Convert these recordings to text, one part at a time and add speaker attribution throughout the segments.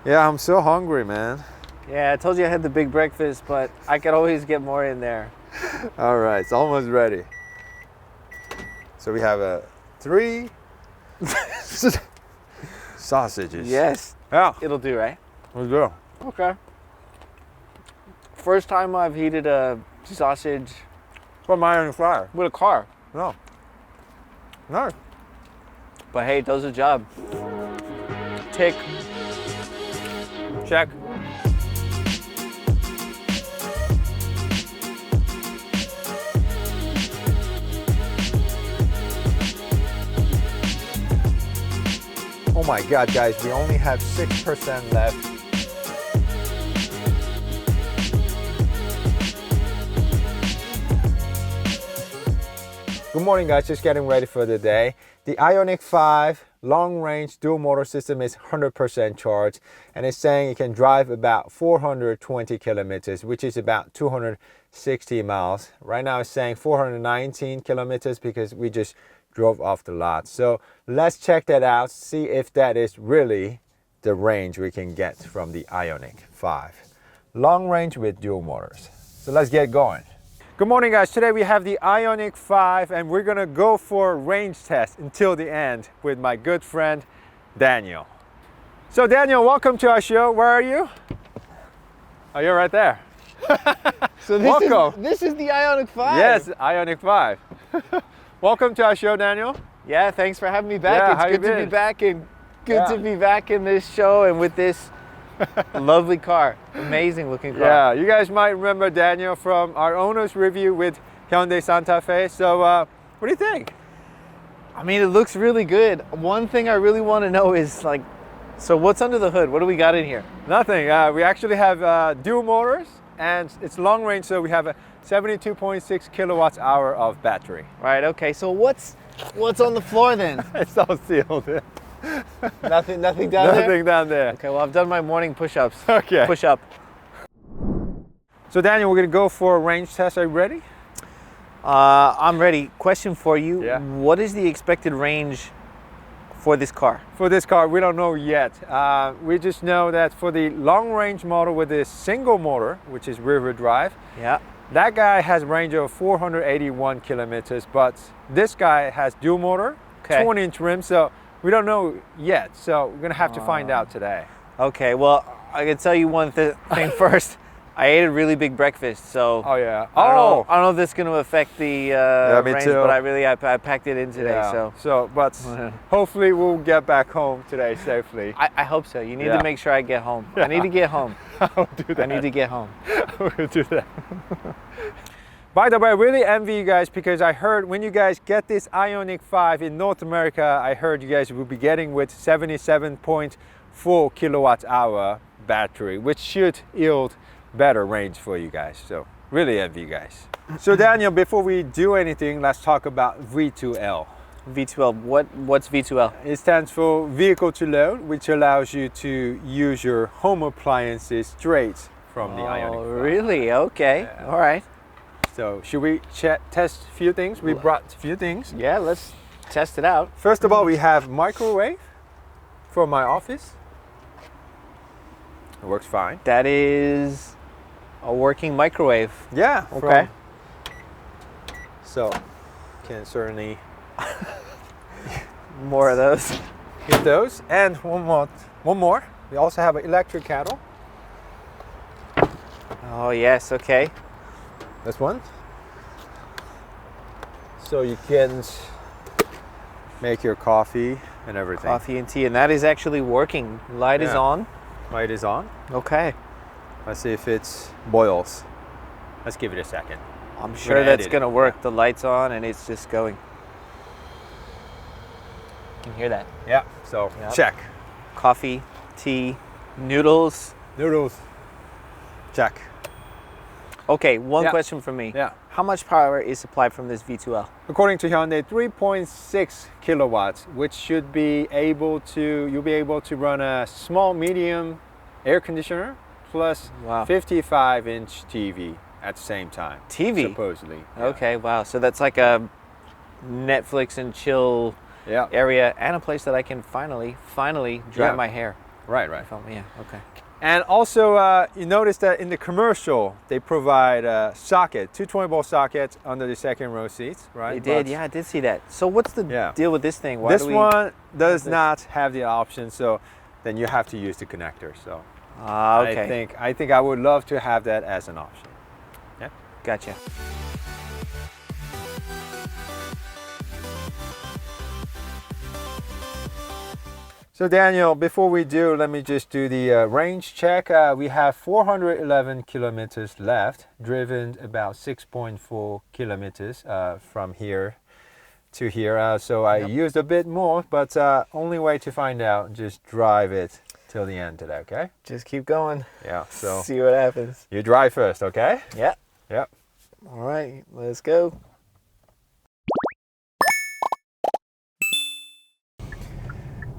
Speaker 1: Yeah, I'm so hungry, man.
Speaker 2: Yeah, I told you I had the big breakfast, but I could always get more in there.
Speaker 1: All right, it's almost ready. So we have 3 sausages.
Speaker 2: Yes.
Speaker 1: Yeah,
Speaker 2: It'll do, right?
Speaker 1: let's go.
Speaker 2: Okay. First time I've heated a sausage
Speaker 1: From Ioniq 5.
Speaker 2: with a car.
Speaker 1: No. No.
Speaker 2: But hey, it does the job. Tick.
Speaker 1: Check. Oh my God, guys, we only have 6% left. Good morning, guys, just getting ready for the day. The Ioniq 5 long-range dual motor system is 100% charged, and it's saying it can drive about 420 kilometers, which is about 260 miles. Right now it's saying 419 kilometers because we just drove off the lot. So let's check that out, see if that is really the range we can get from the Ioniq 5. Long range with dual motors. So let's get going. Good morning, guys. Today we have the Ioniq 5 and we're gonna go for a range test until the end with my good friend Daniel. So Daniel, welcome to our show. Where are you? Oh, you're right there.
Speaker 2: So
Speaker 1: Welcome.
Speaker 2: This is the Ioniq 5.
Speaker 1: Yes, Ioniq 5. Welcome to our show, Daniel.
Speaker 2: Yeah, thanks for having me back.
Speaker 1: Yeah, how
Speaker 2: it's
Speaker 1: you
Speaker 2: good to be
Speaker 1: been?
Speaker 2: back and good to be back in this show and with this lovely car. Amazing looking car.
Speaker 1: Yeah, you guys might remember Daniel from our owner's review with Hyundai Santa Fe. So what do you think?
Speaker 2: I mean, it looks really good. One thing I really want to know is like, so what's under the hood? What do we got in here?
Speaker 1: Nothing. We actually have dual motors and it's long range, so we have a 72.6 kilowatts hour of battery.
Speaker 2: Right, okay. So what's on the floor then?
Speaker 1: It's all sealed.
Speaker 2: Nothing down there?
Speaker 1: Nothing down there.
Speaker 2: Okay, well, I've done my morning push-ups.
Speaker 1: Okay.
Speaker 2: Push up.
Speaker 1: So Daniel, we're gonna go for a range test. Are you ready?
Speaker 2: I'm ready. Question for you.
Speaker 1: Yeah.
Speaker 2: What is the expected range for this car?
Speaker 1: For this car, we don't know yet. We just know that for the long range model with this single motor, which is rear-wheel drive,
Speaker 2: Yeah.
Speaker 1: that guy has a range of 481 kilometers, but this guy has dual motor,
Speaker 2: Okay.
Speaker 1: 20-inch rim, so we don't know yet. So we're gonna have to find out today.
Speaker 2: Okay, well, I can tell you one thing first. I ate a really big breakfast, so
Speaker 1: Oh yeah.
Speaker 2: I don't know if this is going to affect the
Speaker 1: me
Speaker 2: range,
Speaker 1: too.
Speaker 2: but I packed it in today,
Speaker 1: Yeah.
Speaker 2: so
Speaker 1: But hopefully we'll get back home today safely.
Speaker 2: I hope so. You need
Speaker 1: Yeah.
Speaker 2: to make sure I get home. I need to get home.
Speaker 1: I'll do that.
Speaker 2: I need to get home.
Speaker 1: We'll do that. By the way, I really envy you guys because I heard when you guys get this Ioniq 5 in North America, I heard you guys will be getting with 77.4 kilowatts hour battery, which should yield better range for you guys. So really envy you guys. So Daniel, before we do anything, let's talk about V2L.
Speaker 2: V2L. What's V2L?
Speaker 1: It stands for vehicle to load, which allows you to use your home appliances straight from the Ioniq 5.
Speaker 2: Really? Okay.
Speaker 1: Yeah.
Speaker 2: All right.
Speaker 1: So should we test a few things? We brought a few things.
Speaker 2: Yeah, let's test it out.
Speaker 1: First of all, we have microwave for my office. It works fine.
Speaker 2: That is a working microwave.
Speaker 1: Yeah.
Speaker 2: Okay.
Speaker 1: So can certainly
Speaker 2: More of those.
Speaker 1: get those. And one more. We also have an electric kettle.
Speaker 2: Oh yes. Okay.
Speaker 1: This one. So you can make your coffee and everything.
Speaker 2: Coffee and tea, and that is actually working. Light is
Speaker 1: Yeah.
Speaker 2: on.
Speaker 1: Light is on.
Speaker 2: Okay.
Speaker 1: Let's see if it boils. Let's give it a second.
Speaker 2: I'm sure
Speaker 1: gonna
Speaker 2: that's
Speaker 1: edit
Speaker 2: gonna
Speaker 1: it.
Speaker 2: work. The light's on and it's just going. You can hear that.
Speaker 1: Yeah. So
Speaker 2: Yep.
Speaker 1: check.
Speaker 2: Coffee, tea, noodles.
Speaker 1: Noodles. Check.
Speaker 2: Okay, one
Speaker 1: Yeah.
Speaker 2: question from me.
Speaker 1: Yeah.
Speaker 2: How much power is supplied from this V2L?
Speaker 1: According to Hyundai, 3.6 kilowatts, which should be able to, you'll be able to run a small, medium air conditioner plus
Speaker 2: Wow.
Speaker 1: 55-inch TV at the same time.
Speaker 2: TV?
Speaker 1: Supposedly. Yeah.
Speaker 2: Okay, wow. So that's like a Netflix and chill
Speaker 1: Yeah.
Speaker 2: area and a place that I can finally dry
Speaker 1: Yeah.
Speaker 2: my hair.
Speaker 1: Right, right.
Speaker 2: Yeah, okay.
Speaker 1: And also, you notice that in the commercial, they provide a socket, two 20-volt sockets under the second row seats, right?
Speaker 2: They did, yeah, I did see that. So what's the deal with this thing?
Speaker 1: This one does not have the option, so then you have to use the connector. So
Speaker 2: okay.
Speaker 1: I think I would love to have that as an option. Yeah,
Speaker 2: Gotcha.
Speaker 1: So Daniel, before we do, let me just do the range check. We have 411 kilometers left, driven about 6.4 kilometers from here to here. So I used a bit more, but only way to find out, just drive it till the end today, okay?
Speaker 2: Just keep going.
Speaker 1: Yeah, so
Speaker 2: see what happens.
Speaker 1: you drive first, okay?
Speaker 2: Yeah.
Speaker 1: Yep.
Speaker 2: All right, let's go.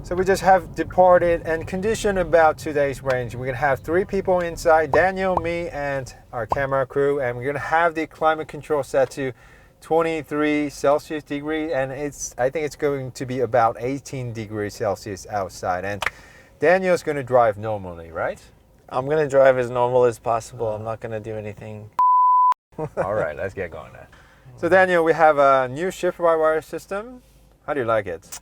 Speaker 1: So we just have departed, and condition about today's range. We're gonna have 3 people inside, Daniel, me, and our camera crew, and we're gonna have the climate control set to 23 Celsius degree, and I think it's going to be about 18 degrees Celsius outside. And Daniel's gonna drive normally, right?
Speaker 2: I'm gonna drive as normal as possible. I'm not gonna do anything.
Speaker 1: All right, let's get going then. So Daniel, we have a new shift-by-wire system. How do you like it?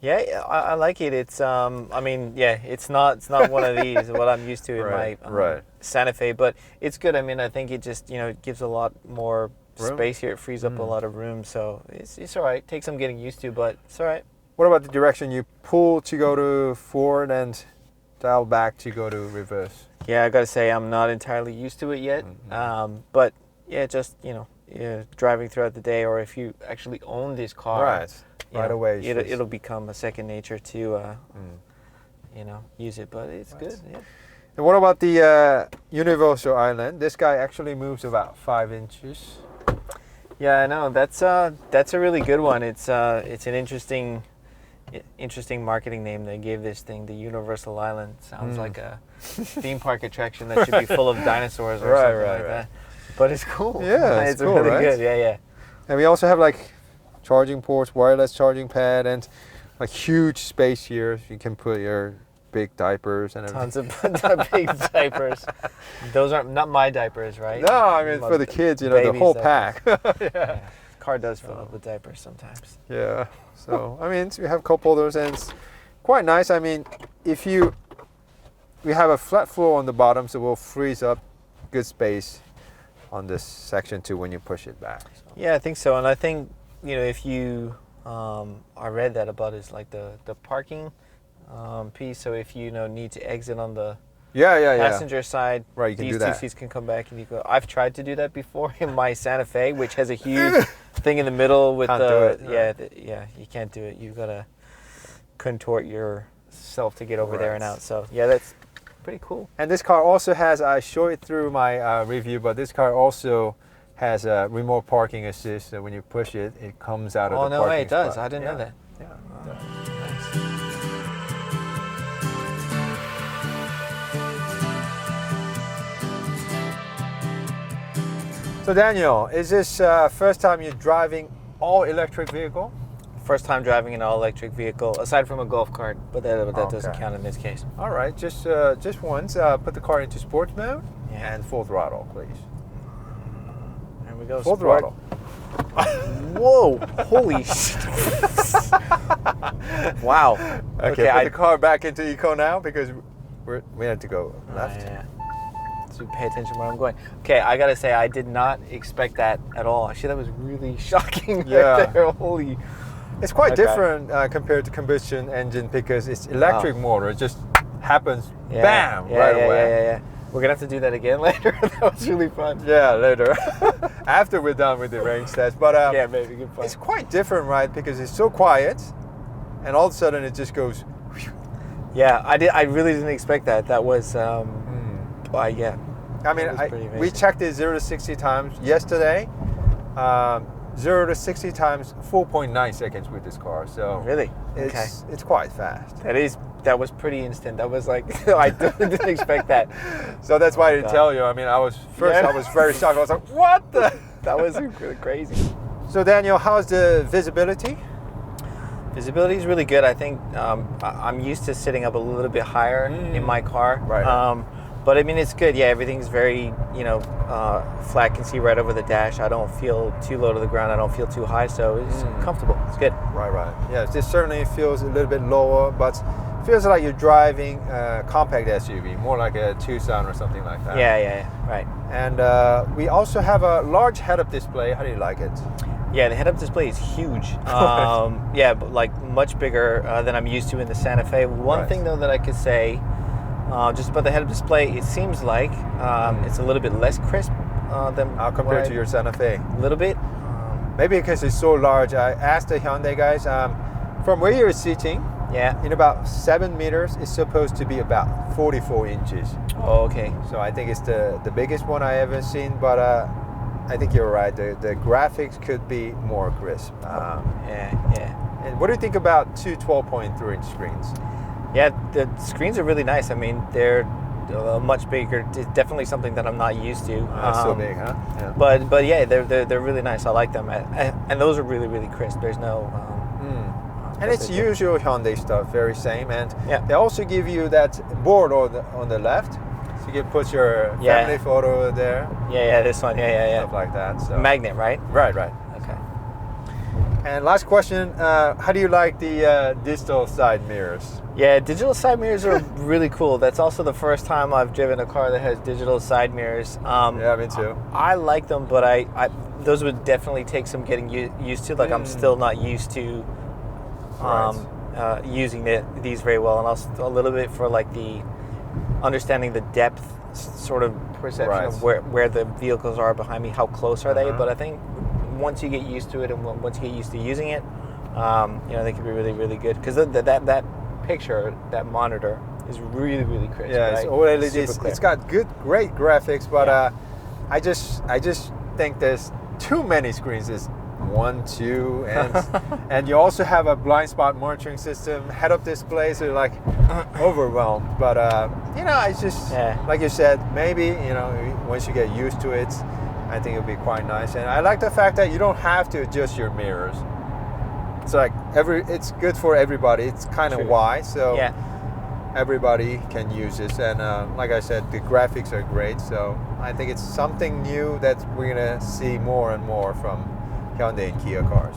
Speaker 2: Yeah, I like it. It's I mean, yeah, it's not one of these what I'm used to in my Santa Fe, but it's good. I mean, I think it just it gives a lot more space here. It frees up a lot of room, so it's all right. Takes some getting used to, but it's all right.
Speaker 1: What about the direction you pull to go to forward and dial back to go to reverse?
Speaker 2: Yeah, I gotta say I'm not entirely used to it yet, but yeah, just driving throughout the day, or if you actually own this car, right away it'll become a second nature to use it. But it's good. Yeah.
Speaker 1: And what about the universal island? This guy actually moves about 5 inches.
Speaker 2: Yeah, I know. That's a really good one. It's an interesting marketing name they gave this thing, the Universal Island. Sounds like a theme park attraction that should be full of dinosaurs or something like that. But it's cool.
Speaker 1: Yeah, it's cool,
Speaker 2: really
Speaker 1: right?
Speaker 2: good. Yeah, yeah.
Speaker 1: And we also have like charging ports, wireless charging pad, and like huge space here. You can put your big diapers and everything.
Speaker 2: Tons of big diapers. Those aren't not my diapers, right?
Speaker 1: No, I mean for the kids, the whole pack.
Speaker 2: Yeah. Car does fill up with diapers sometimes.
Speaker 1: Yeah. So I mean, we have cup holders, and it's quite nice. I mean, we have a flat floor on the bottom, so we'll freeze up good space on this section too when you push it back. So.
Speaker 2: Yeah, I think so. And I think if you I read that about is like the parking piece. So if you need to exit on the passenger side,
Speaker 1: right, you can
Speaker 2: these
Speaker 1: do that.
Speaker 2: two seats can come back and you go. I've tried to do that before in my Santa Fe, which has a huge thing in the middle with you can't do it. You've got to contort yourself to get over there and out. So yeah, that's pretty cool.
Speaker 1: And this car also has, I show it through my review, but this car also has a remote parking assist. So when you push it, it comes out of the parking spot.
Speaker 2: Oh, no way, it does. I didn't know that.
Speaker 1: Yeah. Nice. So Daniel, is this first time you're driving all electric vehicle?
Speaker 2: First time driving an all-electric vehicle, aside from a golf cart, but that doesn't count in this case.
Speaker 1: All right, just once. Put the car into sports mode and full throttle, please.
Speaker 2: There we go.
Speaker 1: Full throttle.
Speaker 2: Whoa! Holy shit! Wow.
Speaker 1: Okay, put the car back into eco now because we have to go left.
Speaker 2: Yeah. So pay attention where I'm going. Okay, I gotta say I did not expect that at all. Actually, that was really shocking. Right there. Holy.
Speaker 1: It's quite different compared to combustion engine because it's electric motor. It just happens, bam, right away.
Speaker 2: Yeah. We're gonna have to do that again later. That was really fun.
Speaker 1: Yeah, later. After we're done with the range test. But
Speaker 2: yeah, maybe good fun.
Speaker 1: It's quite different, right? Because it's so quiet, and all of a sudden it just goes.
Speaker 2: Yeah, I really didn't expect that. That was, yeah.
Speaker 1: I mean, we checked it 0 to 60 times yesterday. 0 to 60 times 4.9 seconds with this car. So
Speaker 2: really,
Speaker 1: it's quite fast.
Speaker 2: That was pretty instant. That was like I didn't expect that.
Speaker 1: So that's why I didn't tell you. I mean, I was very shocked. I was like, what the?
Speaker 2: That was crazy.
Speaker 1: So Daniel, how's the visibility?
Speaker 2: Visibility is really good. I think I'm used to sitting up a little bit higher in my car.
Speaker 1: Right.
Speaker 2: But I mean, it's good. Yeah, everything's very, flat. Can see right over the dash. I don't feel too low to the ground. I don't feel too high, so it's comfortable. It's good.
Speaker 1: Right. Yeah, this certainly feels a little bit lower, but feels like you're driving a compact SUV, more like a Tucson or something like that.
Speaker 2: Yeah, right.
Speaker 1: And we also have a large head-up display. How do you like it?
Speaker 2: Yeah, the head-up display is huge. Yeah, but like much bigger than I'm used to in the Santa Fe. One thing though that I could say just about the head-up display, it seems like it's a little bit less crisp than
Speaker 1: compared to your Santa Fe.
Speaker 2: A little bit.
Speaker 1: Maybe because it's so large. I asked the Hyundai guys, from where you're sitting, in about 7 meters, it's supposed to be about 44 inches.
Speaker 2: Oh, okay.
Speaker 1: So I think it's the biggest one I ever seen, but I think you're right. The graphics could be more crisp.
Speaker 2: Yeah.
Speaker 1: And what do you think about two 12.3 inch screens?
Speaker 2: Yeah, the screens are really nice. I mean, they're much bigger. It's definitely something that I'm not used to.
Speaker 1: So big, huh? Yeah.
Speaker 2: But yeah, they're really nice. I like them, and those are really, really crisp. There's no.
Speaker 1: And it's usual Hyundai stuff, very same. And
Speaker 2: yeah.
Speaker 1: They also give you that board on the left, so you can put your family photo there.
Speaker 2: Yeah, this one. Yeah.
Speaker 1: Stuff like that. So.
Speaker 2: Magnet, right?
Speaker 1: Right.
Speaker 2: Okay.
Speaker 1: And last question, how do you like the digital side mirrors?
Speaker 2: Yeah, digital side mirrors are really cool. That's also the first time I've driven a car that has digital side mirrors.
Speaker 1: Yeah, me too.
Speaker 2: I like them, but I those would definitely take some getting used to. Like I'm still not used to using these very well, and also a little bit for like the understanding the depth sort of perception of where the vehicles are behind me, how close are they. But I think once you get used to it and once you get used to using it, they can be really, really good, because that picture, that monitor is really, really crisp.
Speaker 1: Yeah,
Speaker 2: right?
Speaker 1: it's OLED. It's got great graphics, but I just think there's too many screens. It's 1, 2, and you also have a blind spot monitoring system, head-up display, so you're like overwhelmed. But it's just like you said, maybe once you get used to it, I think it'll be quite nice. And I like the fact that you don't have to adjust your mirrors. It's like it's good for everybody. It's kind of wide, so everybody can use this. And like I said, the graphics are great. So I think it's something new that we're gonna see more and more from Hyundai and Kia cars.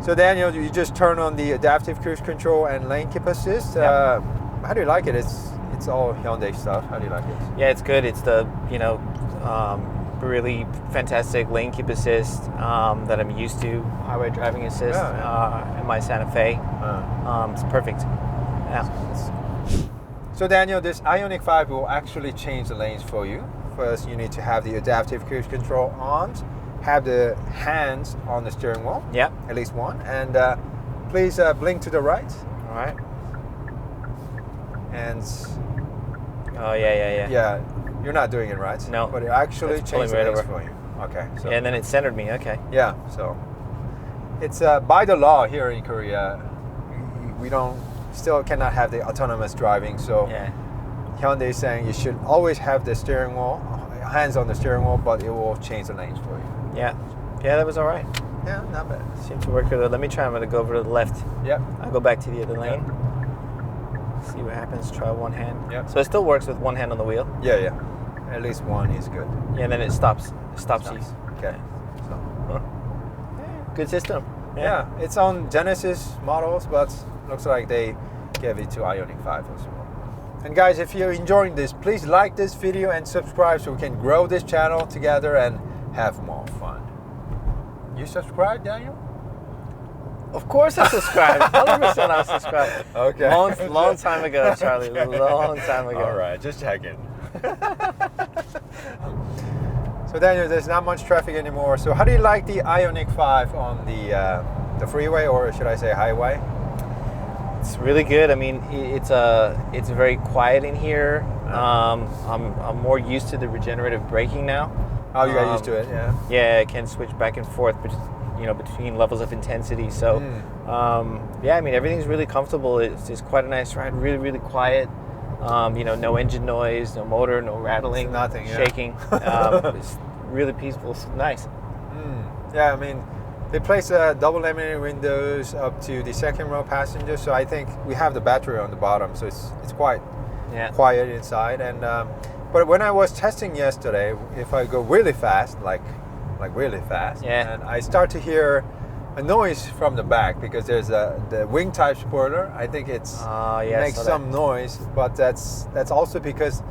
Speaker 1: So Daniel, you just turn on the adaptive cruise control and lane keep assist. How do you like it? It's all Hyundai stuff. How do you like it?
Speaker 2: Yeah, it's good. It's the really fantastic lane keep assist that I'm used to, highway driving assist in my Santa Fe. It's perfect. Yeah.
Speaker 1: So Daniel, this Ioniq 5 will actually change the lanes for you. First, you need to have the adaptive cruise control on, have the hands on the steering wheel.
Speaker 2: Yeah.
Speaker 1: At least one. And please blink to the right.
Speaker 2: All right.
Speaker 1: And
Speaker 2: oh yeah.
Speaker 1: Yeah, you're not doing it right.
Speaker 2: No.
Speaker 1: But it actually changed the lanes for you. Okay. So.
Speaker 2: Yeah, and then it centered me. Okay.
Speaker 1: Yeah. So it's by the law here in Korea, we still cannot have the autonomous driving. So Hyundai is saying you should always have the steering wheel, hands on the steering wheel, but it will change the lanes for you.
Speaker 2: Yeah, that was all right.
Speaker 1: Yeah, not bad.
Speaker 2: Seemed to work good. Let me try. I'm gonna go over to the left.
Speaker 1: Yep.
Speaker 2: I'll go back to the other lane. See what happens. Try one hand.
Speaker 1: Yep.
Speaker 2: So it still works with one hand on the wheel.
Speaker 1: Yeah. At least one is good.
Speaker 2: Yeah, and then it stops you.
Speaker 1: Okay. So.
Speaker 2: Good system.
Speaker 1: Yeah, it's on Genesis models, but looks like they gave it to Ioniq 5 as well. And guys, if you're enjoying this, please like this video and subscribe so we can grow this channel together and have more fun. You subscribed, Daniel?
Speaker 2: Of course I subscribed. 100% I subscribed.
Speaker 1: Okay.
Speaker 2: Long time ago, Charlie. Long time ago.
Speaker 1: All right, just checking. So Daniel, there's not much traffic anymore. So how do you like the Ioniq 5 on the freeway, or should I say highway?
Speaker 2: It's really good. I mean, it's very quiet in here. I'm more used to the regenerative braking now.
Speaker 1: Oh, you got used to it, yeah.
Speaker 2: Yeah, I can switch back and forth, between levels of intensity. So, I mean, everything's really comfortable. It's quite a nice ride. Really, really quiet. No engine noise, no motor, no rattling,
Speaker 1: nothing,
Speaker 2: shaking. It's really peaceful. It's nice.
Speaker 1: Yeah, I mean, They place double laminated windows up to the second row passenger, so I think we have the battery on the bottom, so it's quite quiet inside. And but when I was testing yesterday, if I go really fast, like really fast, and I start to hear a noise from the back because there's the wing type spoiler. I think it's makes some noise, but that's also because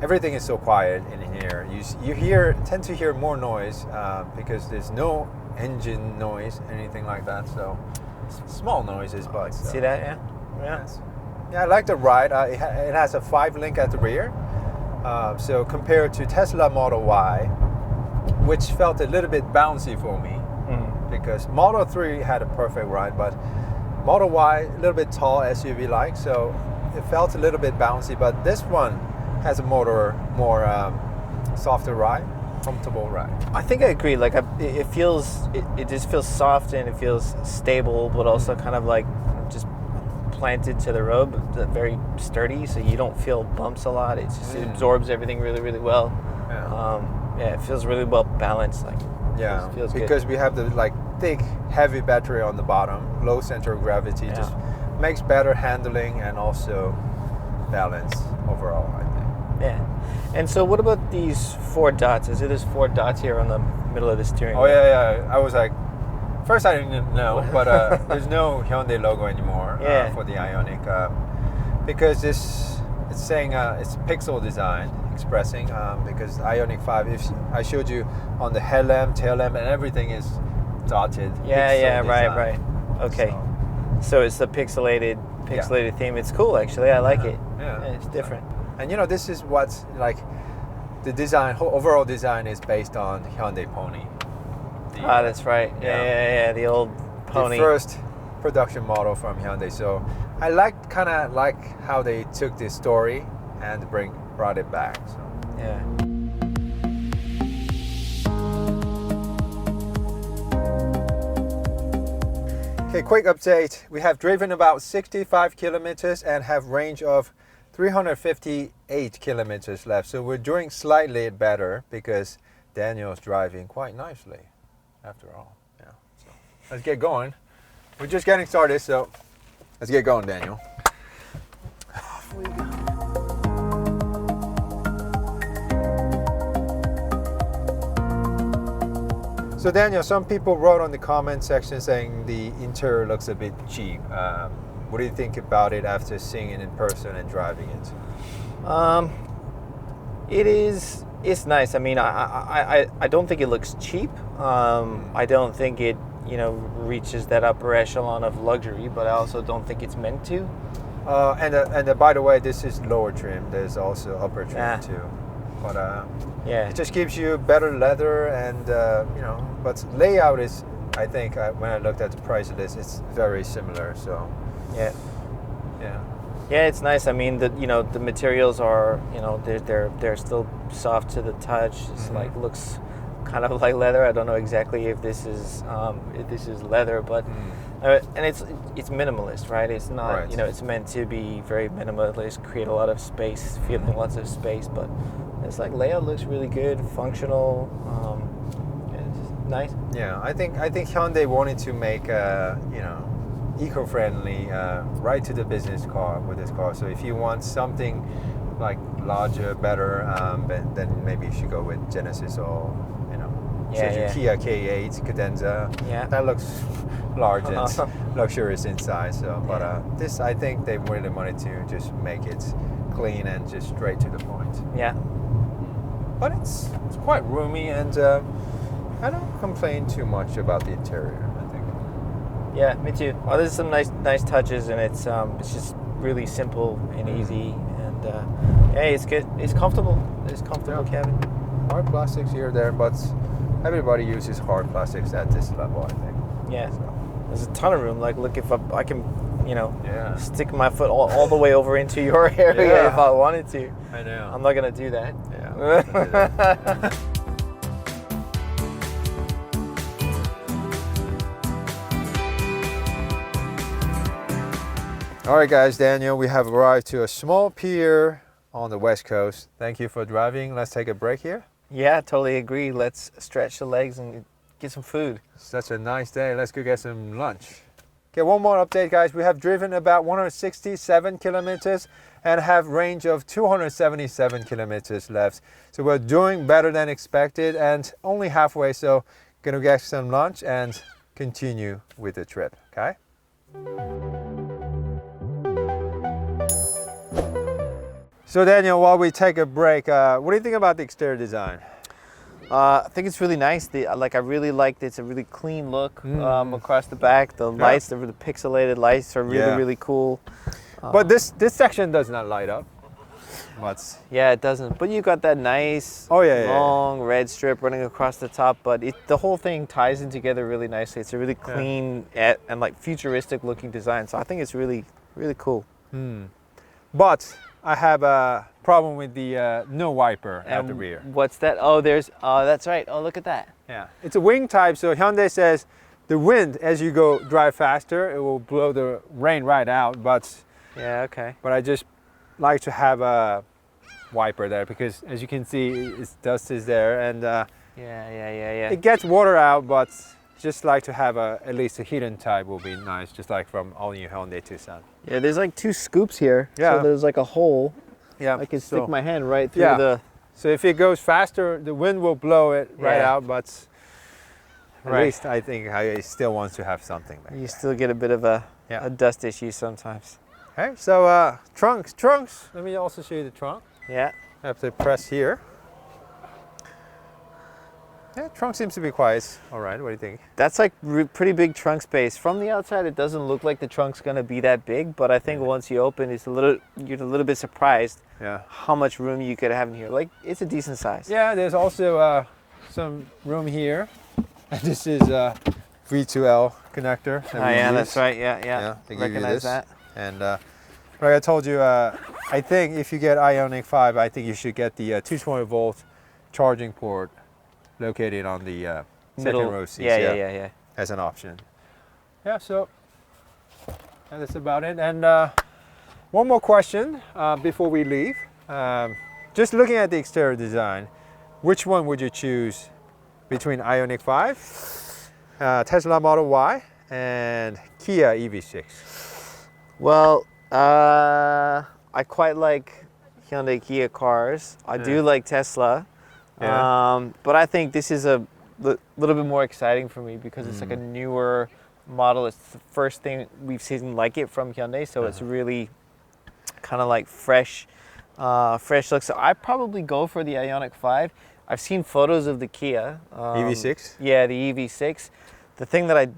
Speaker 1: everything is so quiet in here. You tend to hear more noise because there's no engine noise, anything like that. So small noises, but
Speaker 2: see that, yeah.
Speaker 1: Yes. Yeah, I like the ride. It has a 5-link at the rear. So compared to Tesla Model Y, which felt a little bit bouncy for me, because Model 3 had a perfect ride, but Model Y a little bit tall SUV like, so it felt a little bit bouncy. But this one has a more softer ride. Comfortable ride.
Speaker 2: I think I agree. Like it just feels soft and it feels stable, but also kind of like just planted to the road, but very sturdy, so you don't feel bumps a lot. It absorbs everything really, really well. It feels really well balanced. Like feels
Speaker 1: because
Speaker 2: good.
Speaker 1: We have the thick, heavy battery on the bottom, low center of gravity, just makes better handling and also balance overall, I think.
Speaker 2: Yeah. And so what about these 4 dots? Is it this 4 dots here on the middle of the steering wheel?
Speaker 1: Yeah. I was like, first I didn't know, but there's no Hyundai logo anymore for the Ioniq because it's saying it's pixel design expressing because Ioniq 5, if I showed you on the headlamp, tail lamp, and everything is dotted.
Speaker 2: Right. Okay. So it's the pixelated theme. It's cool, actually. I like it.
Speaker 1: Yeah,
Speaker 2: it's different.
Speaker 1: And this is what's the design, overall design is based on Hyundai Pony.
Speaker 2: That's right. Yeah, the old Pony.
Speaker 1: The first production model from Hyundai. So I kind of like how they took this story and brought it back. So.
Speaker 2: Yeah.
Speaker 1: Okay, quick update. We have driven about 65 kilometers and have range of 358 kilometers left. So we're doing slightly better because Daniel's driving quite nicely after all. Yeah. So let's get going. We're just getting started, so let's get going, Daniel. Off we go. So Daniel, some people wrote on the comment section saying the interior looks a bit cheap. What do you think about it after seeing it in person and driving it?
Speaker 2: It's nice. I mean, I don't think it looks cheap. I don't think it reaches that upper echelon of luxury, but I also don't think it's meant to.
Speaker 1: And by the way, this is lower trim. There's also upper trim too. But it just gives you better leather and but layout is, I think when I looked at the price list, it's very similar. So
Speaker 2: yeah, it's nice. I mean, the materials are they're still soft to the touch. It's looks kind of like leather. I don't know exactly if this is leather, but and it's minimalist, right? It's not it's meant to be very minimalist, create a lot of space, feeling lots of space, but it's layout looks really good, functional. It's nice.
Speaker 1: Yeah, I think Hyundai wanted to make eco-friendly right to the business car with this car. So if you want something larger, better, then maybe you should go with Genesis or Kia K8 Cadenza.
Speaker 2: Yeah,
Speaker 1: that looks large and luxurious inside. So, but this, I think they really wanted to just make it clean and just straight to the point.
Speaker 2: Yeah,
Speaker 1: but it's quite roomy, and I don't complain too much about the interior. I think.
Speaker 2: Yeah, me too. Well, there's some nice touches, and it's just really simple and easy, and it's good. It's comfortable. It's comfortable cabin.
Speaker 1: Hard plastics here or there, but everybody uses hard plastics at this level, I think.
Speaker 2: Yeah. So. There's a ton of room. Look, if I can, stick my foot all the way over into your area if I wanted to.
Speaker 1: I know.
Speaker 2: I'm not gonna do that.
Speaker 1: Yeah. All right, guys, Daniel, we have arrived to a small pier on the West Coast. Thank you for driving. Let's take a break here.
Speaker 2: Yeah, totally agree. Let's stretch the legs and get some food.
Speaker 1: Such a nice day. Let's go get some lunch. Okay, one more update, guys. We have driven about 167 kilometers and have range of 277 kilometers left. So we're doing better than expected and only halfway. So gonna get some lunch and continue with the trip, okay? So Daniel, while we take a break, what do you think about the exterior design?
Speaker 2: I think it's really nice. I really liked it. It's a really clean look across the back. The lights, the pixelated lights are really cool.
Speaker 1: But this section does not light up much.
Speaker 2: Yeah, it doesn't. But you got that nice long red strip running across the top. But the whole thing ties in together really nicely. It's a really clean and like futuristic looking design. So I think it's really cool.
Speaker 1: But I have a problem with the no wiper at the rear.
Speaker 2: What's that? Oh, that's right. Oh, look at that.
Speaker 1: Yeah, it's a wing type. So Hyundai says the wind, as you go drive faster, it will blow the rain right out. But But I just like to have a wiper there because, as you can see, its dust is there, and it gets water out. But just like to have at least a hidden type will be nice, just like from all new Hyundai Tucson.
Speaker 2: Yeah, there's like 2 scoops here. Yeah. So there's like a hole.
Speaker 1: Yeah.
Speaker 2: I can stick my hand right through the...
Speaker 1: So if it goes faster, the wind will blow it right out, but at least I think I still want to have something like
Speaker 2: You still get a bit of a dust issue sometimes.
Speaker 1: Okay, so trunks. Let me also show you the trunk.
Speaker 2: Yeah.
Speaker 1: I have to press here. Yeah, trunk seems to be quite all right. What do you think?
Speaker 2: That's like pretty big trunk space. From the outside, it doesn't look like the trunk's gonna be that big, but I think once you open, you're a little bit surprised. How much room you could have in here. Like, it's a decent size.
Speaker 1: Yeah, there's also some room here, and this is a V2L connector.
Speaker 2: That's right. Yeah. Recognize that.
Speaker 1: And like I told you, I think if you get Ioniq 5, I think you should get the 220-volt charging port located on the second row seats.
Speaker 2: Yeah.
Speaker 1: As an option. Yeah, so that's about it. And one more question before we leave. Just looking at the exterior design, which one would you choose between Ioniq 5, Tesla Model Y, and Kia EV6?
Speaker 2: Well, I quite like Hyundai Kia cars. I do like Tesla. But I think this is a little bit more exciting for me because it's like a newer model. It's the first thing we've seen like it from Hyundai, so it's really kind of like fresh look. So I probably go for the Ioniq 5. I've seen photos of the Kia.
Speaker 1: EV6?
Speaker 2: Yeah, the EV6. The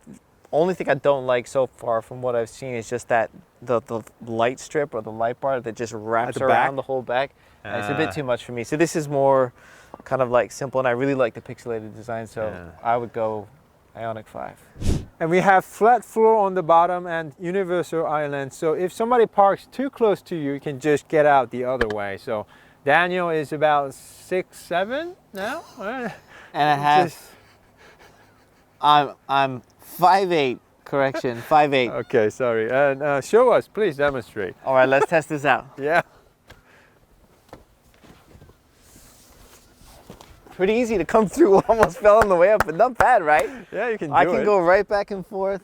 Speaker 2: only thing I don't like so far from what I've seen is just that the light strip or the light bar that just wraps around the whole back. It's a bit too much for me. So this is more kind of like simple, and I really like the pixelated design, so I would go Ioniq 5.
Speaker 1: And we have flat floor on the bottom and universal island. So if somebody parks too close to you, you can just get out the other way. So Daniel is about 6'7" now.
Speaker 2: And I'm 5'8". Correction, 5'8".
Speaker 1: Okay, sorry. And show us, please demonstrate.
Speaker 2: All right, let's test this out.
Speaker 1: Yeah.
Speaker 2: Pretty easy to come through. Almost fell on the way up, but not bad, right?
Speaker 1: Yeah, you can do it.
Speaker 2: I can go right back and forth.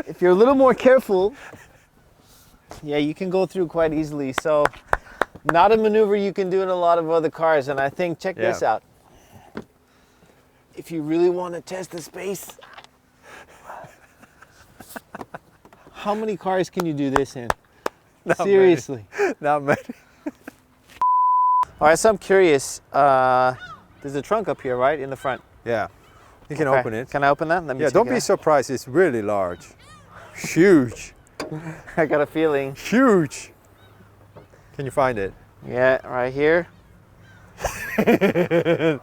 Speaker 2: If you're a little more careful, yeah, you can go through quite easily. So, not a maneuver you can do in a lot of other cars. And I think, check this out. If you really want to test the space, how many cars can you do this in? Seriously.
Speaker 1: Not many.
Speaker 2: All right, so I'm curious. There's a trunk up here, right, in the front?
Speaker 1: Yeah, you can open it.
Speaker 2: Can I open that? Let me
Speaker 1: don't be surprised. It's really large, huge.
Speaker 2: I got a feeling.
Speaker 1: Huge. Can you find it?
Speaker 2: Yeah, right here.
Speaker 1: That's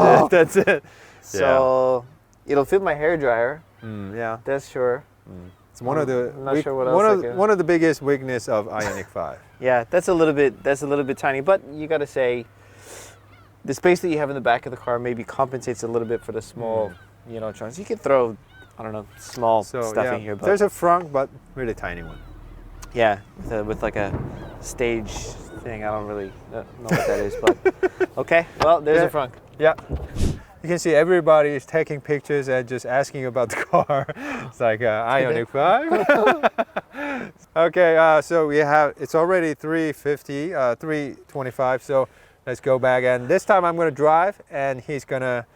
Speaker 1: it. That's it.
Speaker 2: So it'll fit my hairdryer.
Speaker 1: Yeah,
Speaker 2: that's sure.
Speaker 1: It's one of the
Speaker 2: I'm not sure what else
Speaker 1: one of the biggest weakness of Ioniq 5.
Speaker 2: Yeah, that's a little bit tiny, but you got to say the space that you have in the back of the car maybe compensates a little bit for the small, trunks. You could throw, I don't know, small stuff in here. But
Speaker 1: there's a front, but really tiny one.
Speaker 2: Yeah, with like a stage thing. I don't really know what that is, but okay. Well, there's a front.
Speaker 1: Yeah. You can see everybody is taking pictures and just asking about the car. It's like Ioniq 5. Okay, so we have, it's already 3:50, 3:25. So let's go back, and this time I'm gonna drive, and he's gonna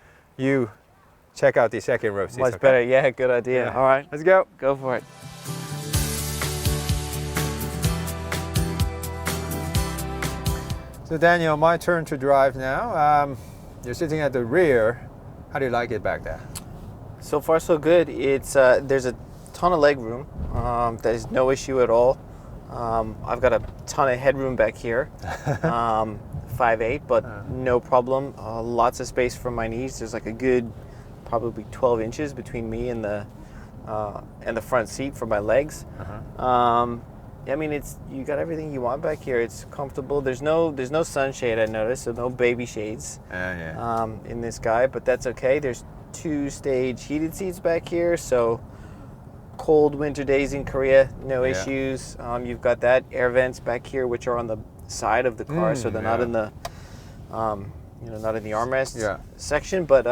Speaker 1: check out the second row seats.
Speaker 2: Much better. Yeah, good idea.
Speaker 1: Yeah.
Speaker 2: All right,
Speaker 1: Let's go.
Speaker 2: go for it.
Speaker 1: So Daniel, my turn to drive now. You're sitting at the rear. How do you like it back there?
Speaker 2: So far, so good. It's there's a ton of leg room. There's no issue at all. I've got a ton of headroom back here. 5'8", but no problem. Lots of space for my knees. There's like a good, probably 12 inches between me and the front seat for my legs. I mean, you got everything you want back here. It's comfortable. There's no sunshade, I noticed, so no baby shades in this guy, but that's okay. There's 2-stage heated seats back here, so cold winter days in Korea, no issues. You've got that air vents back here, which are on the side of the car, so they're not in the not in the armrest section, but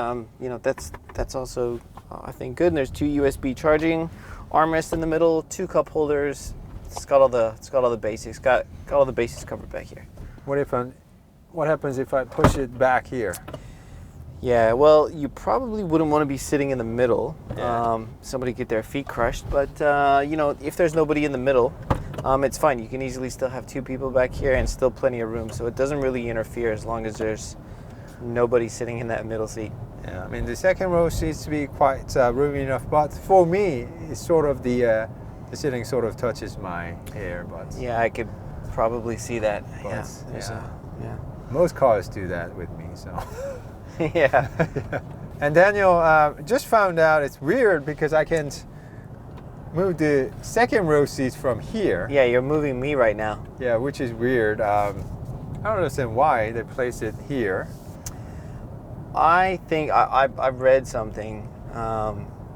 Speaker 2: that's also I think good. And there's 2 USB charging armrests in the middle, 2 cup holders. It's got all the basics. Got all the basics covered back here.
Speaker 1: What happens if I push it back here?
Speaker 2: Yeah, well, you probably wouldn't want to be sitting in the middle.
Speaker 1: Yeah.
Speaker 2: Somebody get their feet crushed. But if there's nobody in the middle, it's fine. You can easily still have 2 people back here and still plenty of room. So it doesn't really interfere as long as there's nobody sitting in that middle seat.
Speaker 1: Yeah, I mean the second row seems to be quite roomy enough, but for me, it's sort of the sitting sort of touches my hair, but
Speaker 2: yeah, I could probably see that.
Speaker 1: Most cars do that with me, so
Speaker 2: yeah.
Speaker 1: And Daniel just found out it's weird because I can't move the second row seats from here.
Speaker 2: Yeah, you're moving me right now.
Speaker 1: Yeah, which is weird. I don't understand why they placed it here.
Speaker 2: I think I've read something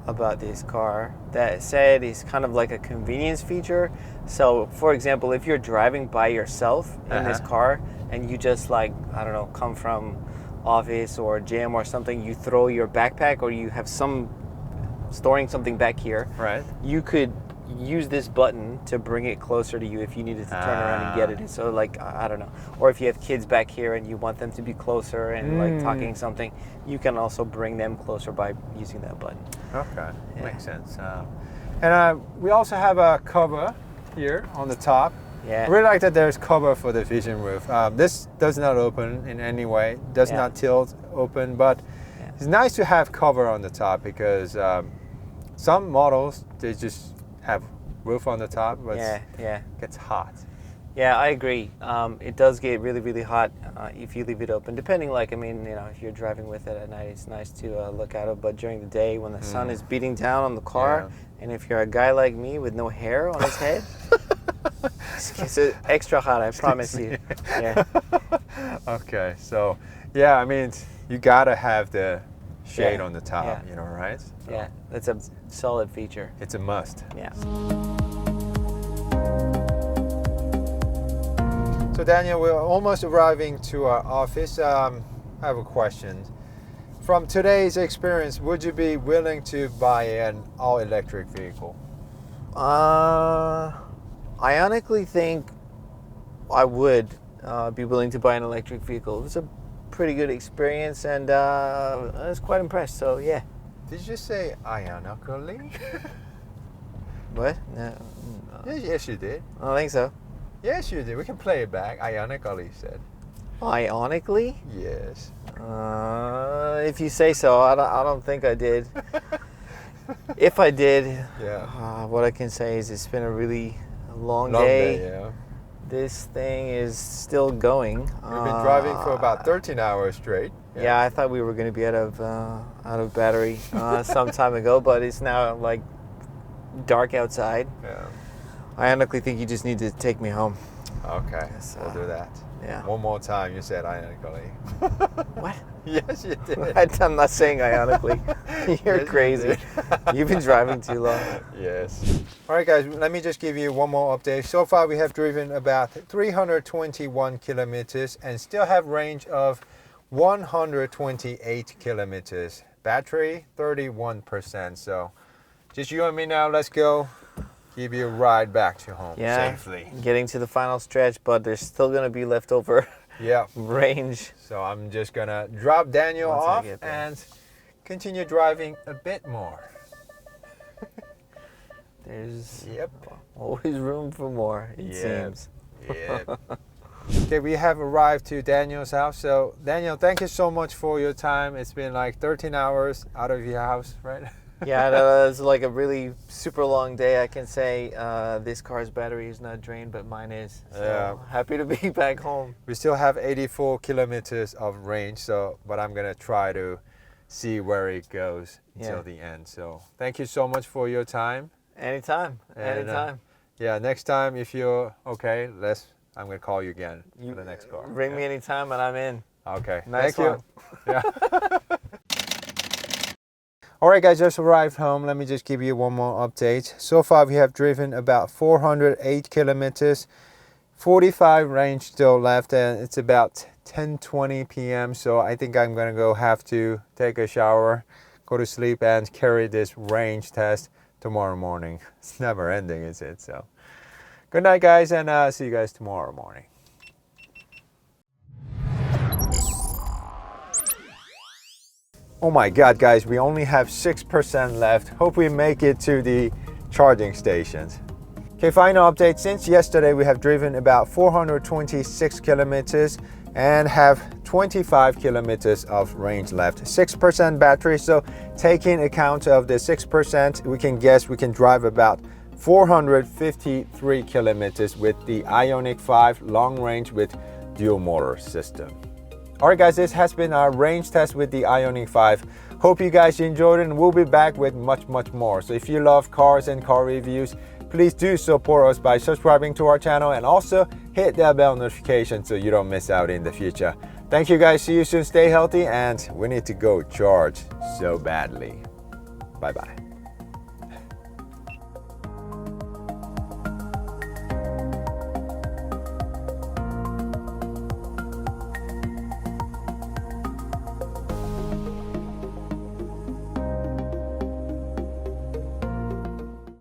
Speaker 2: about this car that said it's kind of like a convenience feature. So, for example, if you're driving by yourself in this car and you just come from office or gym or something, you throw your backpack or you have storing something back here.
Speaker 1: Right.
Speaker 2: You could use this button to bring it closer to you if you needed to turn around and get it. So I don't know. Or if you have kids back here and you want them to be closer and talking something, you can also bring them closer by using that button.
Speaker 1: Okay, makes sense. And we also have a cover here on the top.
Speaker 2: Yeah.
Speaker 1: I really like that there's cover for the vision roof. This does not open in any way, does not tilt open, but it's nice to have cover on the top because some models, they just have roof on the top, but it gets hot.
Speaker 2: Yeah, I agree. It does get really, really hot if you leave it open. Depending, if you're driving with it at night, it's nice to look out it. But during the day, when the sun is beating down on the car, and if you're a guy like me with no hair on his head, it's extra hot. I promise you. Yeah.
Speaker 1: Okay, so I mean, you gotta have the shade on the top, right? So
Speaker 2: yeah, that's a solid feature.
Speaker 1: It's a must.
Speaker 2: Yeah.
Speaker 1: So Daniel, we're almost arriving to our office. I have a question. From today's experience, would you be willing to buy an all-electric vehicle?
Speaker 2: I honestly think I would be willing to buy an electric vehicle. It was a pretty good experience, and I was quite impressed. So yeah.
Speaker 1: Did you say Ioniq?
Speaker 2: What? No.
Speaker 1: Yes, you did.
Speaker 2: I don't think so.
Speaker 1: Yes, you did. We can play it back. Ioniq said.
Speaker 2: Ionically?
Speaker 1: Yes.
Speaker 2: If you say so, I don't think I did. If I did, what I can say is it's been a really long day.
Speaker 1: Yeah.
Speaker 2: This thing is still going.
Speaker 1: We've been driving for about 13 hours straight.
Speaker 2: Yeah, I thought we were going to be out of battery some time ago, but it's now like dark outside.
Speaker 1: Yeah.
Speaker 2: I honestly think you just need to take me home.
Speaker 1: Okay, we'll do that.
Speaker 2: Yeah.
Speaker 1: One more time, you said Ioniq.
Speaker 2: What?
Speaker 1: Yes, you did.
Speaker 2: I'm not saying Ionically. You're crazy. You've been driving too long.
Speaker 1: Yes. All right, guys, let me just give you one more update. So far, we have driven about 321 kilometers and still have range of 128 kilometers. Battery 31%. So just you and me now. Let's go. Give you a ride back to home safely.
Speaker 2: Getting to the final stretch, but there's still gonna be leftover range.
Speaker 1: So I'm just gonna drop Daniel off and continue driving a bit more.
Speaker 2: There's always room for more, it seems.
Speaker 1: Okay, we have arrived to Daniel's house. So Daniel, thank you so much for your time. It's been like 13 hours out of your house, right?
Speaker 2: Yeah, that was like a really super long day. I can say this car's battery is not drained, but mine is. So happy to be back home.
Speaker 1: We still have 84 kilometers of range, so but I'm gonna try to see where it goes until the end. So thank you so much for your time.
Speaker 2: Anytime, anytime.
Speaker 1: Yeah, next time if you're okay, I'm gonna call you again for the next car.
Speaker 2: Ring me anytime and I'm in.
Speaker 1: Okay,
Speaker 2: nice
Speaker 1: thank you. All right, guys, just arrived home. Let me just give you one more update. So far, we have driven about 408 kilometers, 45 range still left, and it's about 10:20 p.m. So I think I'm gonna have to take a shower, go to sleep, and carry this range test tomorrow morning. It's never ending, is it? So good night, guys, and see you guys tomorrow morning. Oh my God, guys, we only have 6% left. Hope we make it to the charging stations. Okay, final update. Since yesterday, we have driven about 426 kilometers and have 25 kilometers of range left. 6% battery, so taking account of the 6%, we can guess we can drive about 453 kilometers with the Ioniq 5 long range with dual motor system. All right, guys, this has been our range test with the Ioniq 5. Hope you guys enjoyed it, and we'll be back with much more. So if you love cars and car reviews, please do support us by subscribing to our channel and also hit that bell notification so you don't miss out in the future. Thank you, guys. See you soon. Stay healthy, and we need to go charge so badly. Bye-bye.